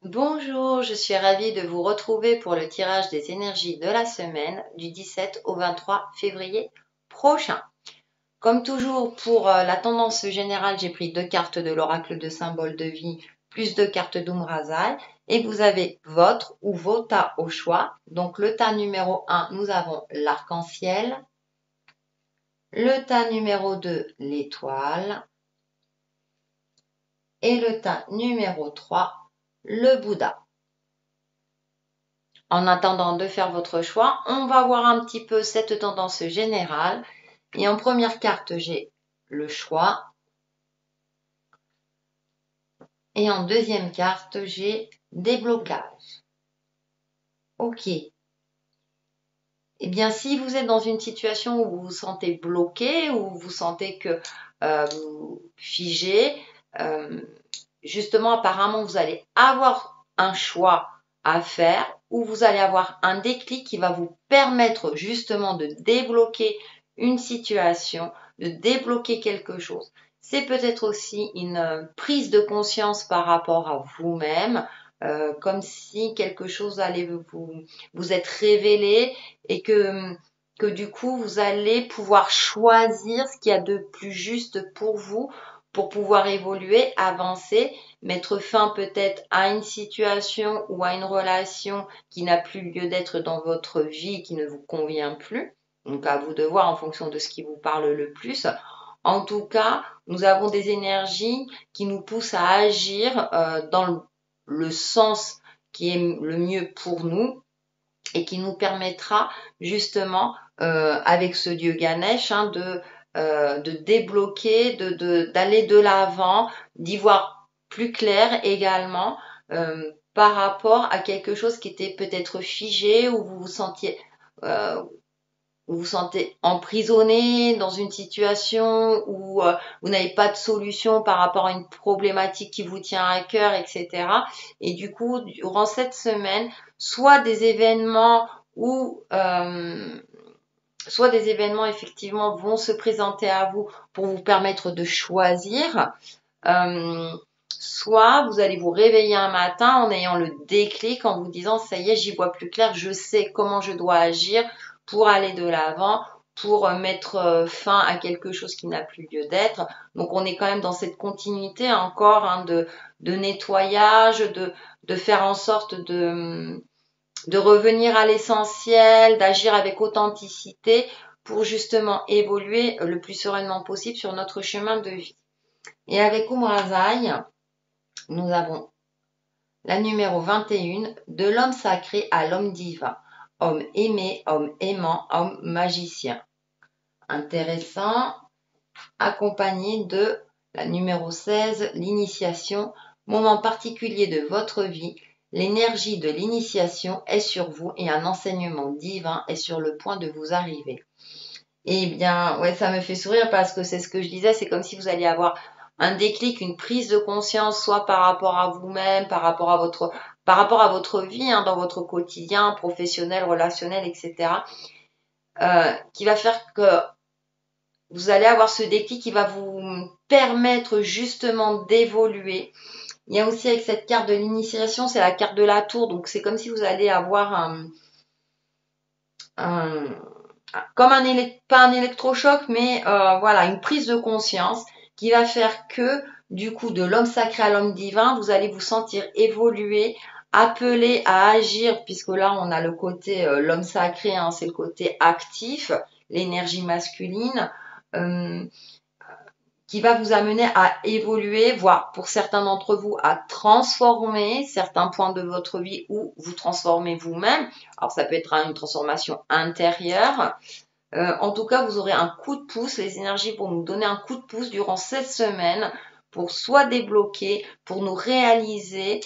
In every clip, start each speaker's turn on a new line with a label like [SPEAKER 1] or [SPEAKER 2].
[SPEAKER 1] Bonjour, je suis ravie de vous retrouver pour le tirage des énergies de la semaine du 17 au 23 février prochain. Comme toujours, pour la tendance générale, j'ai pris 2 cartes de l'oracle de symbole de vie, plus 2 cartes d'Umrazai, et vous avez votre ou vos tas au choix. Donc le tas numéro 1, nous avons l'arc-en-ciel, le tas numéro 2, l'étoile, et le tas numéro 3, le Bouddha. En attendant de faire votre choix, on va voir un petit peu cette tendance générale. Et en première carte, j'ai le choix. Et en deuxième carte, j'ai déblocage. Ok. Eh bien, si vous êtes dans une situation où vous vous sentez bloqué, où vous sentez que vous figez, justement, apparemment, vous allez avoir un choix à faire où vous allez avoir un déclic qui va vous permettre justement de débloquer une situation, de débloquer quelque chose. C'est peut-être aussi une prise de conscience par rapport à vous-même, comme si quelque chose allait vous être révélé et que du coup, vous allez pouvoir choisir ce qu'il y a de plus juste pour vous pour pouvoir évoluer, avancer, mettre fin peut-être à une situation ou à une relation qui n'a plus lieu d'être dans votre vie, qui ne vous convient plus. Donc à vous de voir en fonction de ce qui vous parle le plus. En tout cas, nous avons des énergies qui nous poussent à agir dans le sens qui est le mieux pour nous et qui nous permettra justement, avec ce dieu Ganesh, de débloquer, d'aller de l'avant, d'y voir plus clair également par rapport à quelque chose qui était peut-être figé, où vous vous sentiez emprisonné dans une situation où vous n'avez pas de solution par rapport à une problématique qui vous tient à cœur, etc. Et du coup, durant cette semaine, soit des événements où soit des événements effectivement vont se présenter à vous pour vous permettre de choisir, soit vous allez vous réveiller un matin en ayant le déclic, en vous disant ça y est, j'y vois plus clair, je sais comment je dois agir pour aller de l'avant, pour mettre fin à quelque chose qui n'a plus lieu d'être. Donc on est quand même dans cette continuité encore de nettoyage, de faire en sorte de revenir à l'essentiel, d'agir avec authenticité pour justement évoluer le plus sereinement possible sur notre chemin de vie. Et avec Umrazai, nous avons la numéro 21, de l'homme sacré à l'homme divin, homme aimé, homme aimant, homme magicien. Intéressant, accompagné de la numéro 16, l'initiation, moment particulier de votre vie. L'énergie de l'initiation est sur vous et un enseignement divin est sur le point de vous arriver. Eh bien, ouais, ça me fait sourire parce que c'est ce que je disais, c'est comme si vous alliez avoir un déclic, une prise de conscience, soit par rapport à vous-même, par rapport à votre vie, dans votre quotidien, professionnel, relationnel, etc., qui va faire que vous allez avoir ce déclic qui va vous permettre justement d'évoluer. Il y a aussi avec cette carte de l'initiation, c'est la carte de la tour, donc c'est comme si vous allez avoir comme pas un électrochoc, mais voilà, une prise de conscience qui va faire que du coup de l'homme sacré à l'homme divin, vous allez vous sentir évoluer, appelé à agir, puisque là on a le côté l'homme sacré, c'est le côté actif, l'énergie masculine. Qui va vous amener à évoluer, voire pour certains d'entre vous à transformer certains points de votre vie ou vous transformer vous-même. Alors ça peut être une transformation intérieure. En tout cas, vous aurez un coup de pouce, les énergies vont nous donner un coup de pouce durant cette semaine pour soit débloquer, pour nous réaliser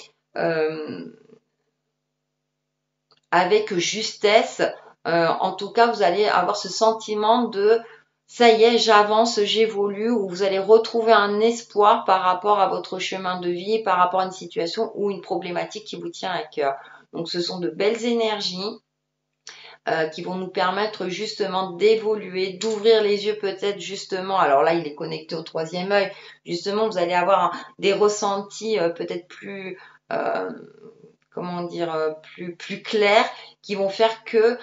[SPEAKER 1] avec justesse. En tout cas, vous allez avoir ce sentiment de ça y est, j'avance, j'évolue, où vous allez retrouver un espoir par rapport à votre chemin de vie, par rapport à une situation ou une problématique qui vous tient à cœur. Donc ce sont de belles énergies. qui vont nous permettre justement d'évoluer, d'ouvrir les yeux peut-être justement. Alors là, il est connecté au troisième œil. Justement, vous allez avoir des ressentis peut-être plus, comment dire, plus clairs, qui vont faire que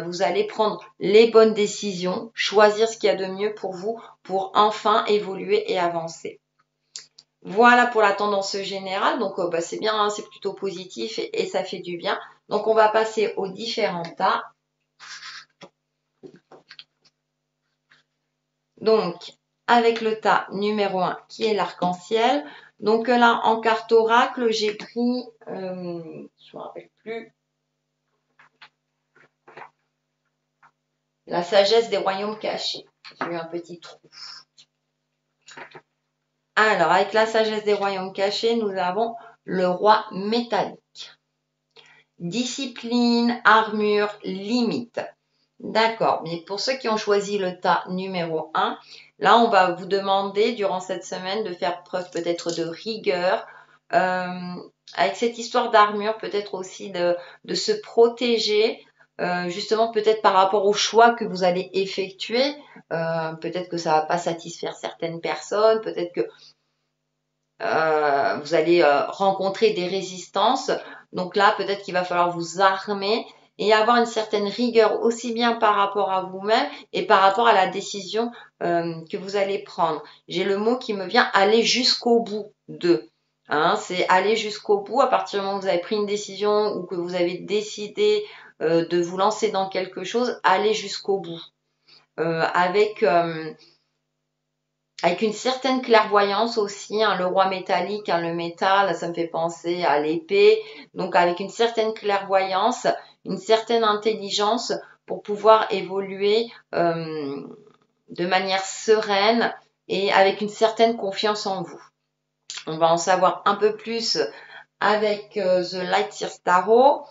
[SPEAKER 1] vous allez prendre les bonnes décisions, choisir ce qu'il y a de mieux pour vous, pour enfin évoluer et avancer. Voilà pour la tendance générale, donc c'est bien, hein, c'est plutôt positif et ça fait du bien. Donc on va passer aux différents tas. Donc avec le tas numéro 1 qui est l'arc-en-ciel. Donc là en carte oracle j'ai pris, je ne me rappelle plus, la sagesse des royaumes cachés. J'ai eu un petit trou. Alors, avec la sagesse des royaumes cachés, nous avons le roi métallique. Discipline, armure, limite. D'accord, mais pour ceux qui ont choisi le tas numéro 1, là, on va vous demander durant cette semaine de faire preuve peut-être de rigueur. Avec cette histoire d'armure, peut-être aussi de se protéger, justement peut-être par rapport au choix que vous allez effectuer. Peut-être que ça ne va pas satisfaire certaines personnes, peut-être que vous allez rencontrer des résistances. Donc là, peut-être qu'il va falloir vous armer et avoir une certaine rigueur aussi bien par rapport à vous-même et par rapport à la décision que vous allez prendre. J'ai le mot qui me vient, aller jusqu'au bout de. Hein, c'est aller jusqu'au bout à partir du moment où vous avez pris une décision ou que vous avez décidé de vous lancer dans quelque chose, aller jusqu'au bout. Avec une certaine clairvoyance aussi, hein, le roi métallique, hein, le métal, ça me fait penser à l'épée. Donc avec une certaine clairvoyance, une certaine intelligence pour pouvoir évoluer de manière sereine et avec une certaine confiance en vous. On va en savoir un peu plus avec The Light Year Tarot.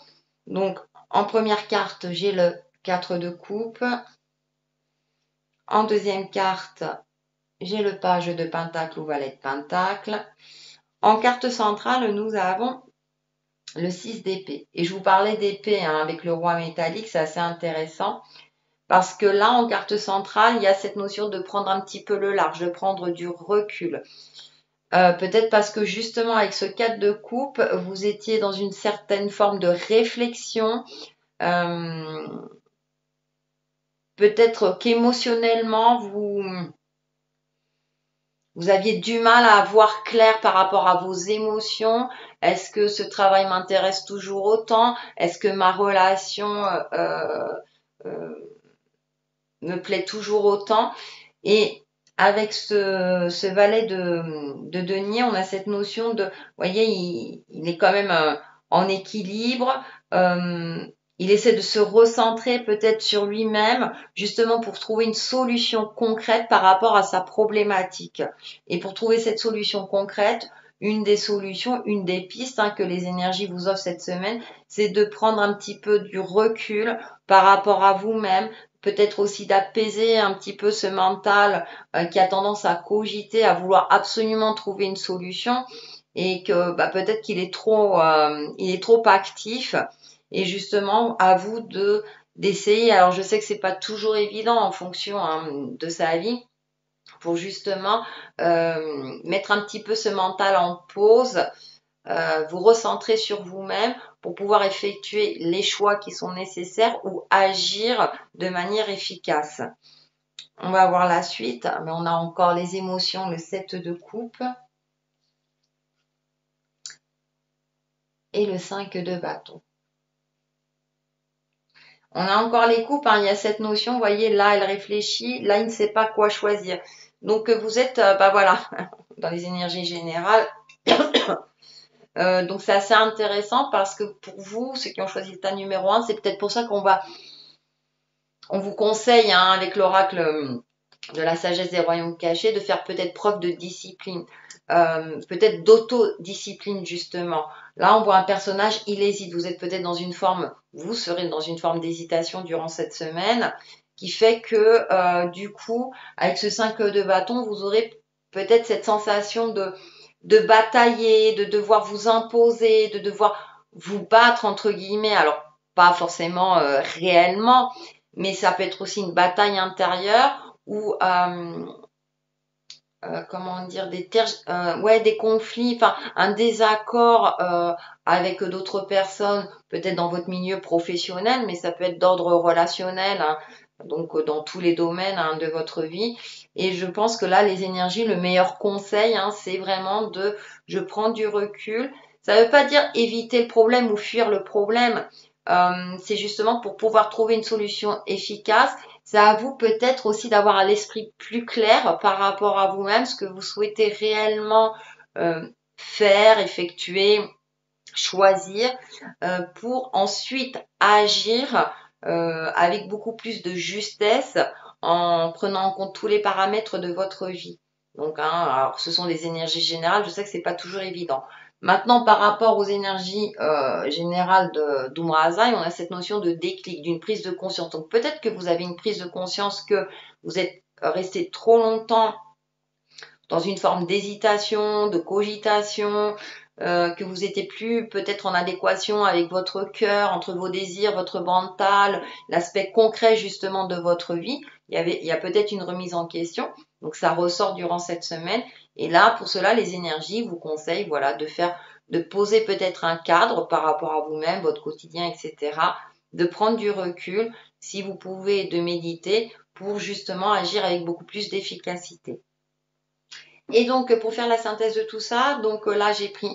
[SPEAKER 1] Donc en première carte, j'ai le 4 de coupe. En deuxième carte, j'ai le page de pentacle ou valet de pentacle. En carte centrale, nous avons le 6 d'épée. Et je vous parlais d'épée hein, avec le roi métallique, c'est assez intéressant. Parce que là, en carte centrale, il y a cette notion de prendre un petit peu le large, de prendre du recul. Peut-être parce que justement, avec ce 4 de coupe, vous étiez dans une certaine forme de réflexion. Peut-être qu'émotionnellement, vous aviez du mal à voir clair par rapport à vos émotions. Est-ce que ce travail m'intéresse toujours autant? Est-ce que ma relation me plaît toujours autant? Et avec ce valet de denier, on a cette notion de, vous voyez, il est quand même en équilibre. Il essaie de se recentrer peut-être sur lui-même, justement pour trouver une solution concrète par rapport à sa problématique. Et pour trouver cette solution concrète, une des solutions, une des pistes hein, que les énergies vous offrent cette semaine, c'est de prendre un petit peu du recul par rapport à vous-même, peut-être aussi d'apaiser un petit peu ce mental qui a tendance à cogiter, à vouloir absolument trouver une solution et que peut-être qu'il est trop actif. Et justement, à vous d'essayer. Alors, je sais que c'est pas toujours évident en fonction hein, de sa vie, pour justement mettre un petit peu ce mental en pause, vous recentrer sur vous-même pour pouvoir effectuer les choix qui sont nécessaires ou agir de manière efficace. On va voir la suite, mais on a encore les émotions, le 7 de coupe et le 5 de bâton. On a encore les coupes, hein. Il y a cette notion, vous voyez, là elle réfléchit, là il ne sait pas quoi choisir. Donc vous êtes, voilà, dans les énergies générales. Donc c'est assez intéressant parce que pour vous, ceux qui ont choisi le tas numéro 1, c'est peut-être pour ça on vous conseille hein, avec l'oracle de la sagesse des royaumes cachés de faire peut-être preuve de discipline, peut-être d'autodiscipline justement. Là, on voit un personnage, il hésite. Vous êtes peut-être dans une forme, vous serez dans une forme d'hésitation durant cette semaine, qui fait que du coup, avec ce 5 de bâton, vous aurez peut-être cette sensation de batailler, de devoir vous imposer, de devoir vous battre entre guillemets. Alors pas forcément réellement, mais ça peut être aussi une bataille intérieure ou comment dire, des conflits, enfin un désaccord avec d'autres personnes, peut-être dans votre milieu professionnel, mais ça peut être d'ordre relationnel, hein, donc dans tous les domaines hein, de votre vie. Et je pense que là, les énergies, le meilleur conseil, hein, c'est vraiment je prends du recul. Ça ne veut pas dire éviter le problème ou fuir le problème. C'est justement pour pouvoir trouver une solution efficace. C'est à vous peut-être aussi d'avoir à l'esprit plus clair par rapport à vous-même, ce que vous souhaitez réellement faire, effectuer, choisir, pour ensuite agir avec beaucoup plus de justesse en prenant en compte tous les paramètres de votre vie. Donc, hein, alors, ce sont des énergies générales, je sais que c'est pas toujours évident. Maintenant, par rapport aux énergies générales d'Umra Hazai, on a cette notion de déclic, d'une prise de conscience. Donc, peut-être que vous avez une prise de conscience que vous êtes resté trop longtemps dans une forme d'hésitation, de cogitation, que vous n'étiez plus peut-être en adéquation avec votre cœur, entre vos désirs, votre mental, l'aspect concret justement de votre vie. Il y a peut-être une remise en question. Donc ça ressort durant cette semaine. Et là, pour cela, les énergies vous conseillent, voilà, de poser peut-être un cadre par rapport à vous-même, votre quotidien, etc. De prendre du recul, si vous pouvez, de méditer pour justement agir avec beaucoup plus d'efficacité. Et donc, pour faire la synthèse de tout ça, donc là, j'ai pris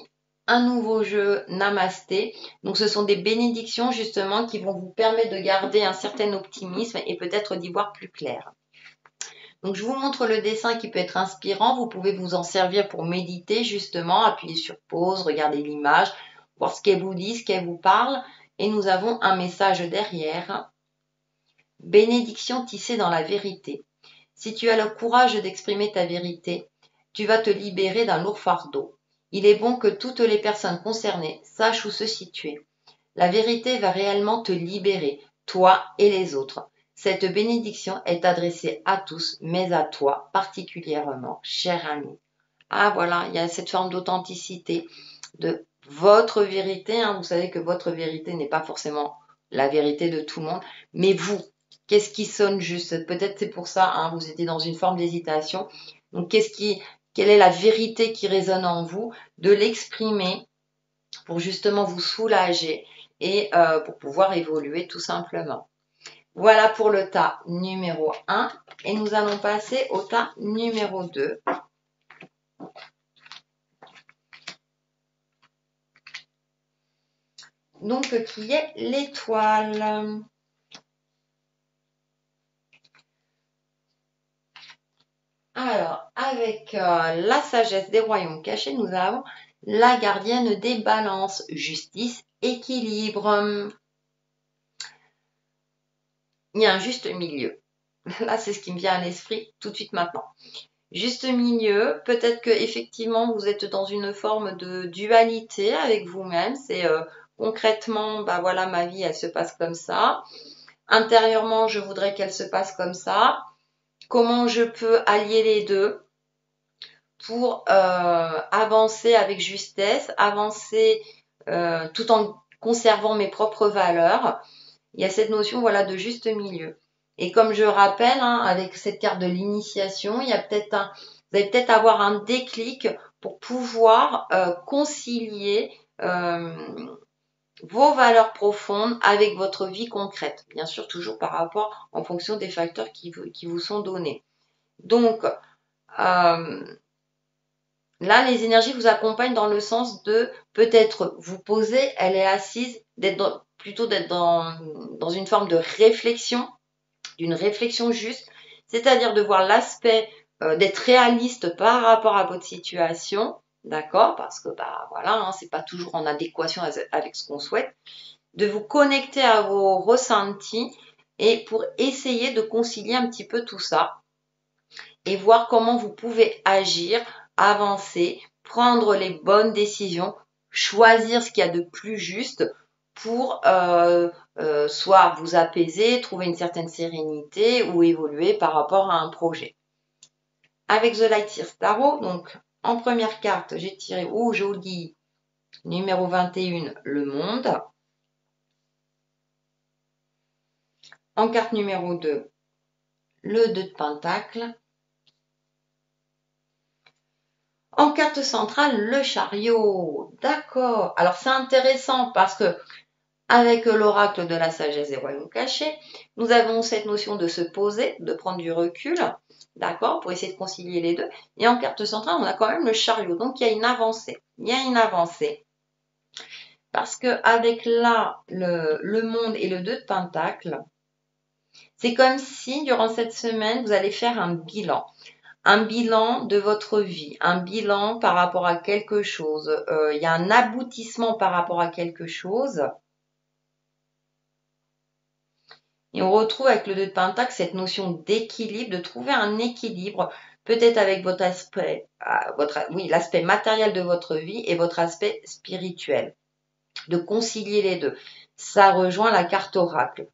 [SPEAKER 1] un nouveau jeu Namasté. Donc, ce sont des bénédictions justement qui vont vous permettre de garder un certain optimisme et peut-être d'y voir plus clair. Donc, je vous montre le dessin qui peut être inspirant. Vous pouvez vous en servir pour méditer justement, appuyer sur pause, regarder l'image, voir ce qu'elle vous dit, ce qu'elle vous parle. Et nous avons un message derrière. Bénédiction tissée dans la vérité. Si tu as le courage d'exprimer ta vérité, tu vas te libérer d'un lourd fardeau. Il est bon que toutes les personnes concernées sachent où se situer. La vérité va réellement te libérer, toi et les autres. Cette bénédiction est adressée à tous, mais à toi particulièrement, cher ami. Ah voilà, il y a cette forme d'authenticité, de votre vérité. Hein. Vous savez que votre vérité n'est pas forcément la vérité de tout le monde, mais vous, qu'est-ce qui sonne juste? Peut-être c'est pour ça, hein, vous étiez dans une forme d'hésitation. Donc quelle est la vérité qui résonne en vous? De l'exprimer pour justement vous soulager et pour pouvoir évoluer tout simplement. Voilà pour le tas numéro 1 et nous allons passer au tas numéro 2. Donc, qui est l'étoile. Alors, avec la sagesse des royaumes cachés, nous avons la gardienne des balances, justice, équilibre. Il y a un juste milieu. Là, c'est ce qui me vient à l'esprit tout de suite maintenant. Juste milieu, peut-être que effectivement vous êtes dans une forme de dualité avec vous-même. C'est concrètement, bah voilà, ma vie, elle se passe comme ça. Intérieurement, je voudrais qu'elle se passe comme ça. Comment je peux allier les deux pour avancer avec justesse, avancer tout en conservant mes propres valeurs. Il y a cette notion voilà de juste milieu. Et comme je rappelle, hein, avec cette carte de l'initiation, il y a vous allez peut-être avoir un déclic pour pouvoir concilier vos valeurs profondes avec votre vie concrète. Bien sûr, toujours par rapport en fonction des facteurs qui vous sont donnés. Donc, là, les énergies vous accompagnent dans le sens de peut-être vous poser, elle est assise, plutôt d'être dans une forme de réflexion, d'une réflexion juste, c'est-à-dire de voir l'aspect d'être réaliste par rapport à votre situation, d'accord, parce que bah voilà, hein, c'est pas toujours en adéquation avec ce qu'on souhaite, de vous connecter à vos ressentis et pour essayer de concilier un petit peu tout ça et voir comment vous pouvez agir, avancer, prendre les bonnes décisions, choisir ce qu'il y a de plus juste pour soit vous apaiser, trouver une certaine sérénité ou évoluer par rapport à un projet. Avec The Light Years Tarot, donc en première carte, j'ai tiré au joli numéro 21, le monde. En carte numéro 2, le 2 de Pentacle. En carte centrale, le chariot. D'accord. Alors, c'est intéressant parce que avec l'oracle de la sagesse des royaumes cachés, nous avons cette notion de se poser, de prendre du recul, d'accord, pour essayer de concilier les deux. Et en carte centrale, on a quand même le chariot. Donc, il y a une avancée. Il y a une avancée. Parce que avec là, le monde et le 2 de Pentacle, c'est comme si, durant cette semaine, vous allez faire un bilan. Un bilan de votre vie, un bilan par rapport à quelque chose. Il y a un aboutissement par rapport à quelque chose. Et on retrouve avec le 2 de Pentacle cette notion d'équilibre, de trouver un équilibre, peut-être avec votre aspect, l'aspect matériel de votre vie et votre aspect spirituel, de concilier les deux. Ça rejoint la carte oracle.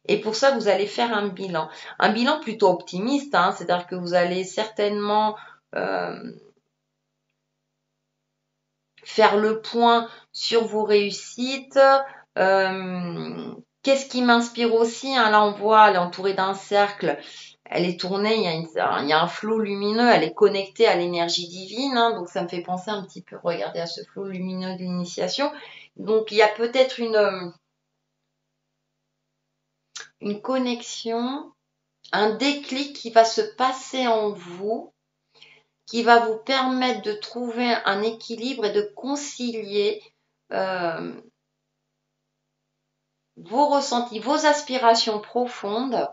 [SPEAKER 1] Et pour ça, vous allez faire un bilan plutôt optimiste, hein, c'est-à-dire que vous allez certainement faire le point sur vos réussites. Qu'est-ce qui m'inspire aussi, hein, là, on voit, elle est entourée d'un cercle. Elle est tournée, il y a un flot lumineux, elle est connectée à l'énergie divine. Hein, donc, ça me fait penser un petit peu, regardez, à ce flot lumineux de l'initiation. Donc, il y a peut-être une connexion, un déclic qui va se passer en vous, qui va vous permettre de trouver un équilibre et de concilier vos ressentis, vos aspirations profondes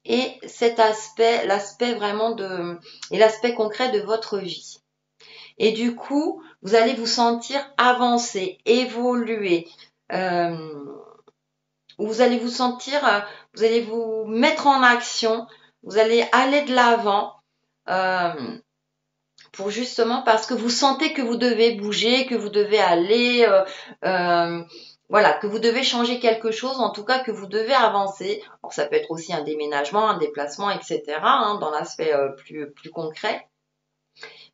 [SPEAKER 1] et cet aspect, l'aspect vraiment et l'aspect concret de votre vie. Et du coup, vous allez vous sentir avancer, évoluer. Vous allez vous sentir, vous allez vous mettre en action, vous allez aller de l'avant pour justement parce que vous sentez que vous devez bouger, que vous devez aller, voilà, que vous devez changer quelque chose, en tout cas que vous devez avancer. Alors ça peut être aussi un déménagement, un déplacement, etc. Hein, dans l'aspect plus concret.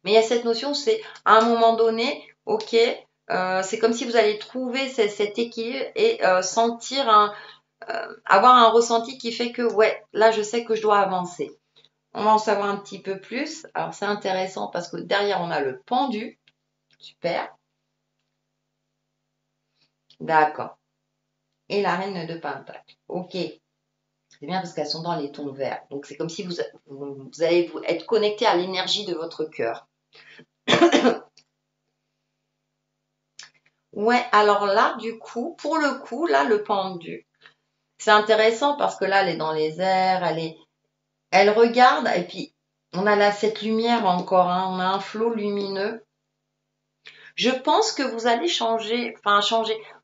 [SPEAKER 1] Mais il y a cette notion, c'est à un moment donné, ok, c'est comme si vous allez trouver cet équilibre et sentir avoir un ressenti qui fait que ouais, là je sais que je dois avancer. On va en savoir un petit peu plus. Alors c'est intéressant parce que derrière on a le pendu. Super. D'accord. Et la reine de Pentacle. Ok. C'est bien parce qu'elles sont dans les tons verts. Donc c'est comme si vous allez être connecté à l'énergie de votre cœur. Ouais, alors là, du coup, pour le coup, là, le pendu. C'est intéressant parce que là, elle est dans les airs, elle regarde et puis on a là cette lumière encore, hein, on a un flot lumineux. Je pense que vous allez changer,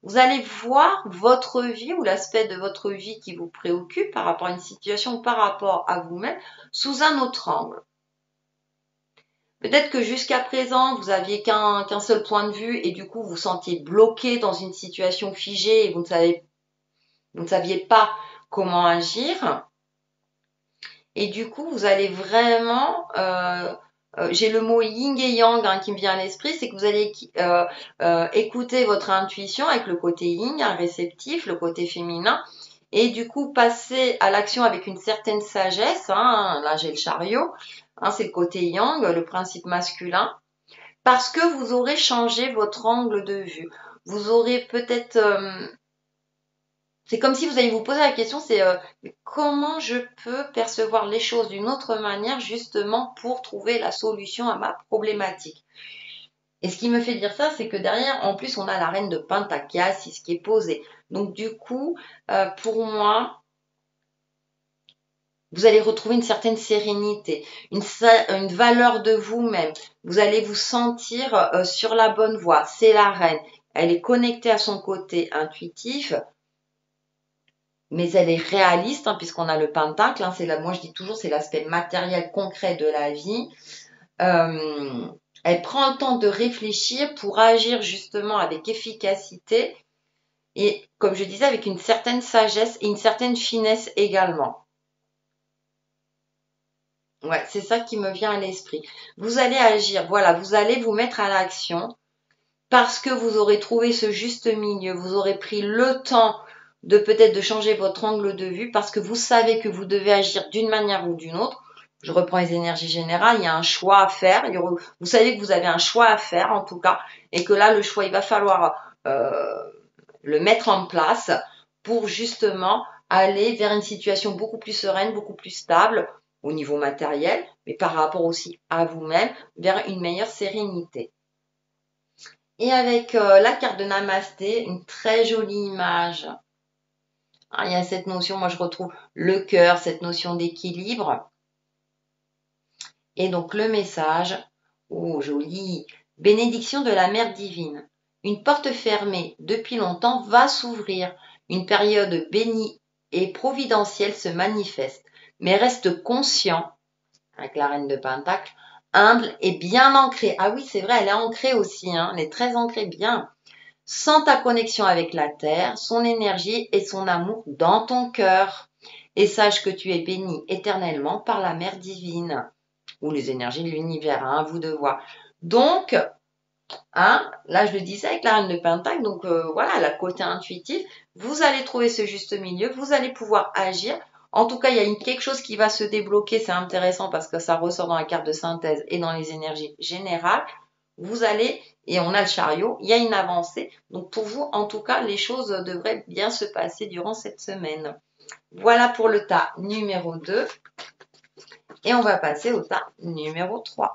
[SPEAKER 1] vous allez voir votre vie ou l'aspect de votre vie qui vous préoccupe par rapport à une situation ou par rapport à vous-même sous un autre angle. Peut-être que jusqu'à présent, vous aviez qu'un seul point de vue et du coup, vous sentiez bloqué dans une situation figée et vous ne saviez pas comment agir. Et du coup, vous allez vraiment, j'ai le mot yin et yang hein, qui me vient à l'esprit, c'est que vous allez écouter votre intuition avec le côté yin, un réceptif, le côté féminin, et du coup passer à l'action avec une certaine sagesse. Hein, là, j'ai le chariot, hein, c'est le côté yang, le principe masculin, parce que vous aurez changé votre angle de vue. Vous aurez peut-être c'est comme si vous alliez vous poser la question, c'est comment je peux percevoir les choses d'une autre manière justement pour trouver la solution à ma problématique. Et ce qui me fait dire ça, c'est que derrière, en plus, on a la reine de Pentacle qui est assise, qui est posée. Donc du coup, pour moi, vous allez retrouver une certaine sérénité, une valeur de vous-même. Vous allez vous sentir sur la bonne voie. C'est la reine. Elle est connectée à son côté intuitif. Mais elle est réaliste, hein, puisqu'on a le pentacle. Hein, moi, je dis toujours, c'est l'aspect matériel concret de la vie. Elle prend le temps de réfléchir pour agir justement avec efficacité et, comme je disais, avec une certaine sagesse et une certaine finesse également. Ouais, c'est ça qui me vient à l'esprit. Vous allez agir, voilà, vous allez vous mettre à l'action parce que vous aurez trouvé ce juste milieu, vous aurez pris le temps de peut-être de changer votre angle de vue parce que vous savez que vous devez agir d'une manière ou d'une autre. Je reprends les énergies générales, il y a un choix à faire. Vous savez que vous avez un choix à faire en tout cas et que là, le choix, il va falloir le mettre en place pour justement aller vers une situation beaucoup plus sereine, beaucoup plus stable au niveau matériel, mais par rapport aussi à vous-même, vers une meilleure sérénité. Et avec la carte de Namasté, une très jolie image. Ah, il y a cette notion, moi je retrouve le cœur, cette notion d'équilibre. Et donc le message, oh joli, bénédiction de la Mère divine. Une porte fermée depuis longtemps va s'ouvrir. Une période bénie et providentielle se manifeste. Mais reste conscient, avec la Reine de Pentacle, humble et bien ancrée. Ah oui, c'est vrai, elle est ancrée aussi, hein, elle est très ancrée, bien. Sens ta connexion avec la terre, son énergie et son amour dans ton cœur. Et sache que tu es béni éternellement par la Mère divine ou les énergies de l'univers, hein, à vous de voir. Donc, hein, là je le disais avec la Reine de Pentacle, donc voilà, la côté intuitif, vous allez trouver ce juste milieu, vous allez pouvoir agir. En tout cas, il y a quelque chose qui va se débloquer, c'est intéressant parce que ça ressort dans la carte de synthèse et dans les énergies générales. Vous allez, et on a le chariot, il y a une avancée. Donc pour vous, en tout cas, les choses devraient bien se passer durant cette semaine. Voilà pour le tas numéro 2. Et on va passer au tas numéro 3.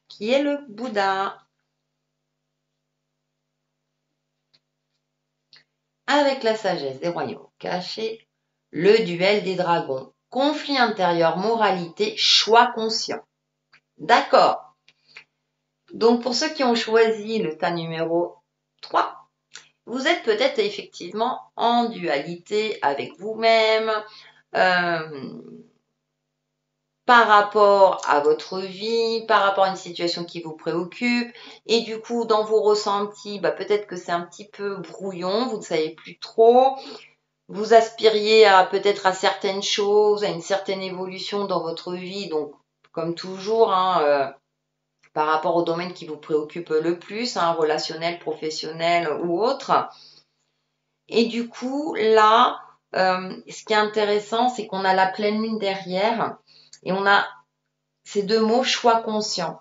[SPEAKER 1] Qui est le Bouddha. Avec la sagesse des royaumes cachés, le duel des dragons, conflit intérieur, moralité, choix conscient. D'accord. Donc pour ceux qui ont choisi le tas numéro 3, vous êtes peut-être effectivement en dualité avec vous-même, par rapport à votre vie, par rapport à une situation qui vous préoccupe. Et du coup, dans vos ressentis, peut-être que c'est un petit peu brouillon, vous ne savez plus trop. Vous aspiriez à peut-être à certaines choses, à une certaine évolution dans votre vie. Donc, comme toujours, hein, par rapport au domaine qui vous préoccupe le plus, hein, relationnel, professionnel ou autre. Et du coup, là, ce qui est intéressant, c'est qu'on a la pleine lune derrière et on a ces deux mots, choix conscient.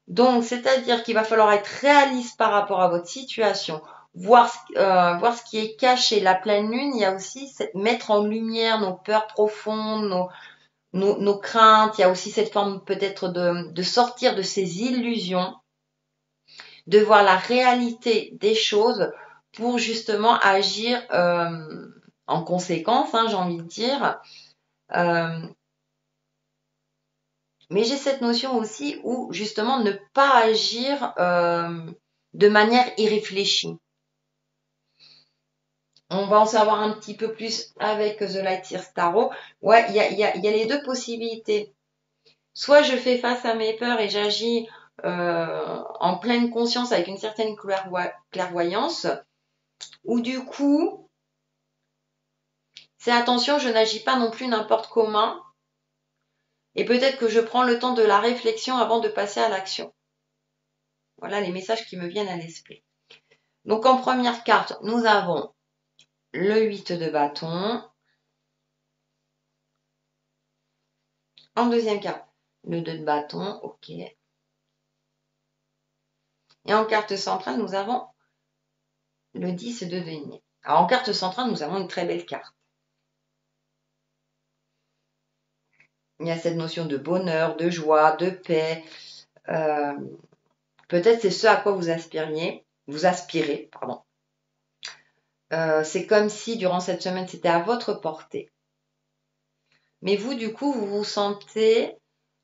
[SPEAKER 1] Donc, c'est-à-dire qu'il va falloir être réaliste par rapport à votre situation, voir ce qui est caché. La pleine lune, il y a aussi mettre en lumière nos peurs profondes, nos craintes. Il y a aussi cette forme peut-être de sortir de ces illusions, de voir la réalité des choses pour justement agir en conséquence, hein, j'ai envie de dire. Mais j'ai cette notion aussi où justement ne pas agir de manière irréfléchie. On va en savoir un petit peu plus avec The Light Years Tarot. Ouais, il y a les deux possibilités. Soit je fais face à mes peurs et j'agis en pleine conscience avec une certaine clairvoyance, ou du coup, c'est attention, je n'agis pas non plus n'importe comment, et peut-être que je prends le temps de la réflexion avant de passer à l'action. Voilà les messages qui me viennent à l'esprit. Donc en première carte, nous avons le 8 de bâton. En deuxième carte, le 2 de bâton, ok. Et en carte centrale, nous avons le 10 de denier. Alors en carte centrale, nous avons une très belle carte. Il y a cette notion de bonheur, de joie, de paix. Peut-être c'est ce à quoi vous aspirez, pardon. C'est comme si durant cette semaine, c'était à votre portée. Mais vous, du coup, vous vous sentez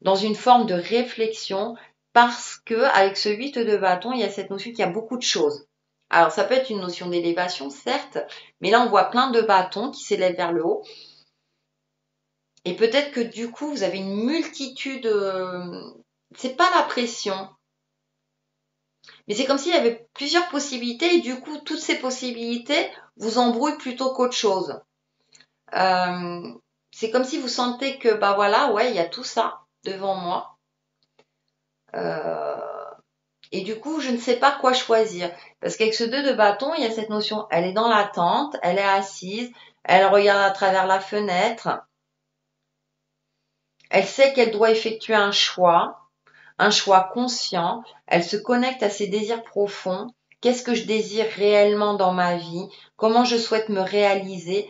[SPEAKER 1] dans une forme de réflexion parce que avec ce 8 de bâton, il y a cette notion qu'il y a beaucoup de choses. Alors, ça peut être une notion d'élévation, certes, mais là, on voit plein de bâtons qui s'élèvent vers le haut. Et peut-être que du coup, vous avez une multitude... c'est pas la pression, mais c'est comme s'il y avait plusieurs possibilités et du coup, toutes ces possibilités vous embrouillent plutôt qu'autre chose. C'est comme si vous sentez que, voilà, ouais, il y a tout ça devant moi. Et du coup, je ne sais pas quoi choisir. Parce qu'avec ce 2 de bâton, il y a cette notion, elle est dans l'attente, elle est assise, elle regarde à travers la fenêtre, elle sait qu'elle doit effectuer un choix conscient, elle se connecte à ses désirs profonds. Qu'est-ce que je désire réellement dans ma vie? Comment je souhaite me réaliser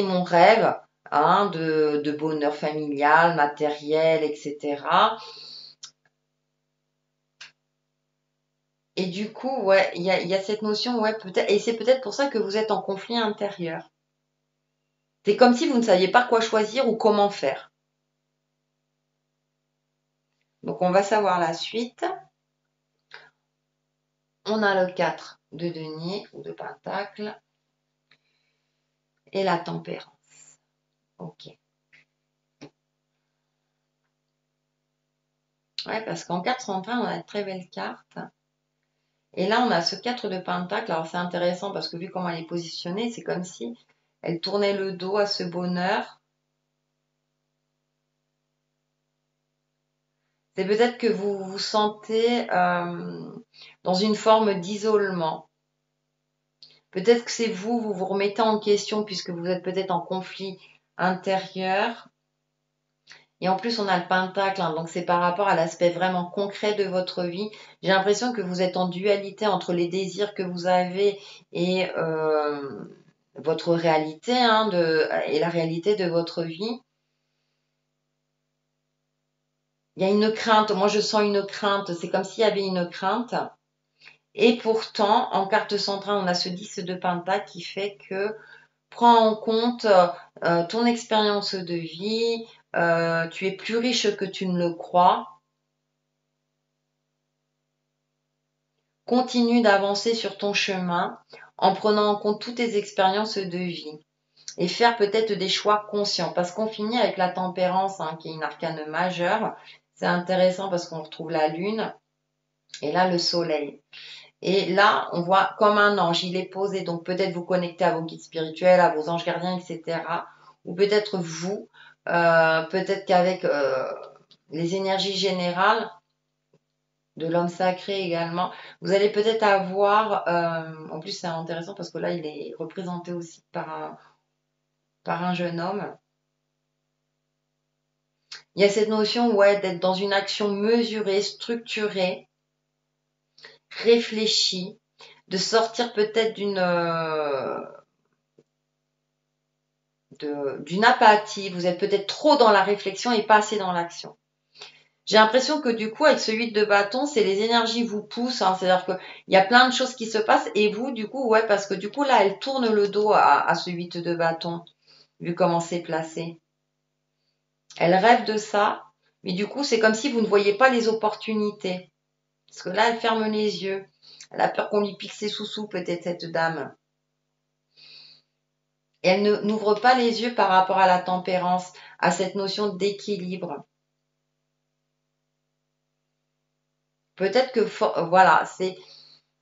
[SPEAKER 1] mon rêve hein, de bonheur familial, matériel, etc. Et du coup, ouais, il y a cette notion, ouais, peut-être, et c'est peut-être pour ça que vous êtes en conflit intérieur. C'est comme si vous ne saviez pas quoi choisir ou comment faire. Donc, on va savoir la suite. On a le 4 de denier ou de pentacle et la tempérance. Ok. Ouais, parce qu'en carte centrale, on a de très belles cartes. Et là, on a ce 4 de pentacle. Alors, c'est intéressant parce que vu comment elle est positionnée, c'est comme si elle tournait le dos à ce bonheur. C'est peut-être que vous vous sentez dans une forme d'isolement. Peut-être que c'est vous, vous vous remettez en question puisque vous êtes peut-être en conflit intérieur. Et en plus, on a le pentacle, hein, donc c'est par rapport à l'aspect vraiment concret de votre vie. J'ai l'impression que vous êtes en dualité entre les désirs que vous avez et votre réalité, hein, et la réalité de votre vie. Il y a une crainte, moi je sens une crainte, c'est comme s'il y avait une crainte. Et pourtant, en carte centrale, on a ce 10 de pentacle qui fait que prends en compte ton expérience de vie, tu es plus riche que tu ne le crois. Continue d'avancer sur ton chemin en prenant en compte toutes tes expériences de vie et faire peut-être des choix conscients parce qu'on finit avec la tempérance hein, qui est une arcane majeure. C'est intéressant parce qu'on retrouve la lune et là le soleil. Et là, on voit comme un ange, il est posé, donc peut-être vous connecter à vos guides spirituels, à vos anges gardiens, etc. Ou peut-être vous, peut-être qu'avec les énergies générales de l'homme sacré également, vous allez peut-être avoir, en plus c'est intéressant parce que là il est représenté aussi par un jeune homme. Il y a cette notion ouais, d'être dans une action mesurée, structurée, réfléchie, de sortir peut-être d'une apathie, vous êtes peut-être trop dans la réflexion et pas assez dans l'action. J'ai l'impression que du coup, avec ce 8 de bâton, c'est les énergies vous poussent, hein, c'est-à-dire qu'il y a plein de choses qui se passent et vous, du coup, ouais, parce que du coup, là, elle tourne le dos à ce 8 de bâton, vu comment c'est placé. Elle rêve de ça, mais du coup, c'est comme si vous ne voyez pas les opportunités. Parce que là, elle ferme les yeux. Elle a peur qu'on lui pique ses sous-sous, peut-être, cette dame. Et elle n'ouvre pas les yeux par rapport à la tempérance, à cette notion d'équilibre. Peut-être que, voilà, c'est...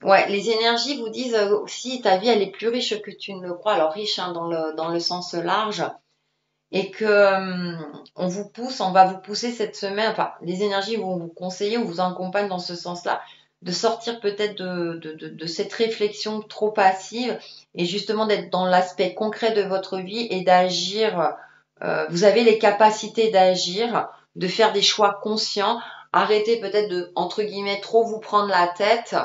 [SPEAKER 1] Ouais, les énergies vous disent si ta vie elle est plus riche que tu ne le crois, alors riche hein, dans le sens large, et que on vous pousse, on va vous pousser cette semaine, enfin les énergies vont vous conseiller ou vous accompagnent dans ce sens-là, de sortir peut-être de cette réflexion trop passive et justement d'être dans l'aspect concret de votre vie et d'agir. Vous avez les capacités d'agir, de faire des choix conscients, arrêtez peut-être de entre guillemets trop vous prendre la tête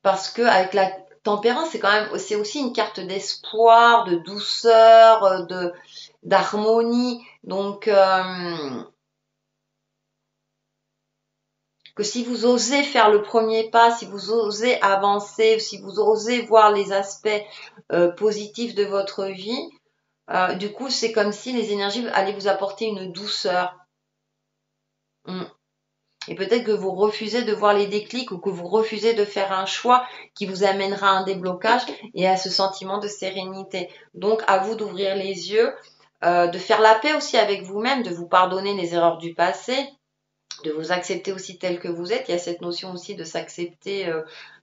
[SPEAKER 1] parce que avec la tempérance, c'est quand même, c'est aussi une carte d'espoir, de douceur, d'harmonie. Donc, que si vous osez faire le premier pas, si vous osez avancer, si vous osez voir les aspects positifs de votre vie, du coup, c'est comme si les énergies allaient vous apporter une douceur. Et peut-être que vous refusez de voir les déclics ou que vous refusez de faire un choix qui vous amènera à un déblocage et à ce sentiment de sérénité. Donc, à vous d'ouvrir les yeux, de faire la paix aussi avec vous-même, de vous pardonner les erreurs du passé, de vous accepter aussi tel que vous êtes. Il y a cette notion aussi de s'accepter,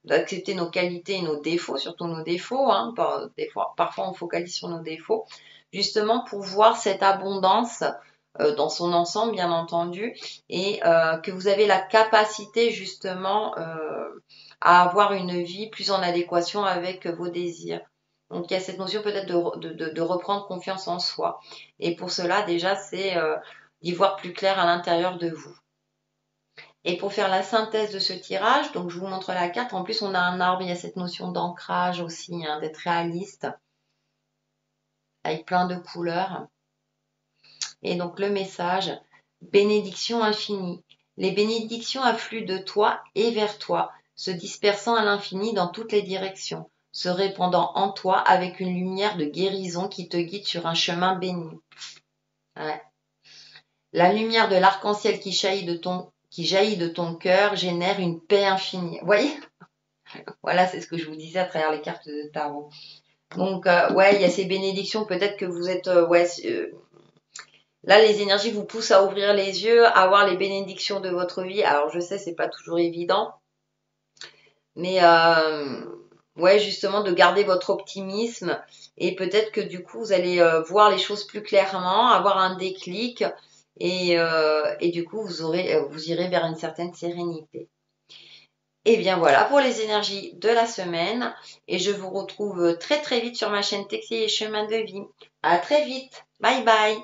[SPEAKER 1] d'accepter nos qualités et nos défauts, surtout nos défauts. Hein. Parfois, on focalise sur nos défauts, justement pour voir cette abondance dans son ensemble, bien entendu, et que vous avez la capacité justement à avoir une vie plus en adéquation avec vos désirs. Donc il y a cette notion peut-être de reprendre confiance en soi. Et pour cela, déjà, c'est d'y voir plus clair à l'intérieur de vous. Et pour faire la synthèse de ce tirage, donc je vous montre la carte. En plus, on a un arbre, il y a cette notion d'ancrage aussi, hein, d'être réaliste, avec plein de couleurs. Et donc le message, bénédiction infinie. Les bénédictions affluent de toi et vers toi, se dispersant à l'infini dans toutes les directions, se répandant en toi avec une lumière de guérison qui te guide sur un chemin béni. Ouais. La lumière de l'arc-en-ciel qui jaillit de ton cœur génère une paix infinie. Vous voyez? Voilà, c'est ce que je vous disais à travers les cartes de tarot. Donc, ouais, il y a ces bénédictions. Peut-être que vous êtes, là, les énergies vous poussent à ouvrir les yeux, à voir les bénédictions de votre vie. Alors, je sais, c'est pas toujours évident, mais ouais, justement, de garder votre optimisme et peut-être que du coup, vous allez voir les choses plus clairement, avoir un déclic et du coup, vous irez vers une certaine sérénité. Et bien voilà pour les énergies de la semaine et je vous retrouve très très vite sur ma chaîne Texier et Chemin de Vie. À très vite. Bye bye.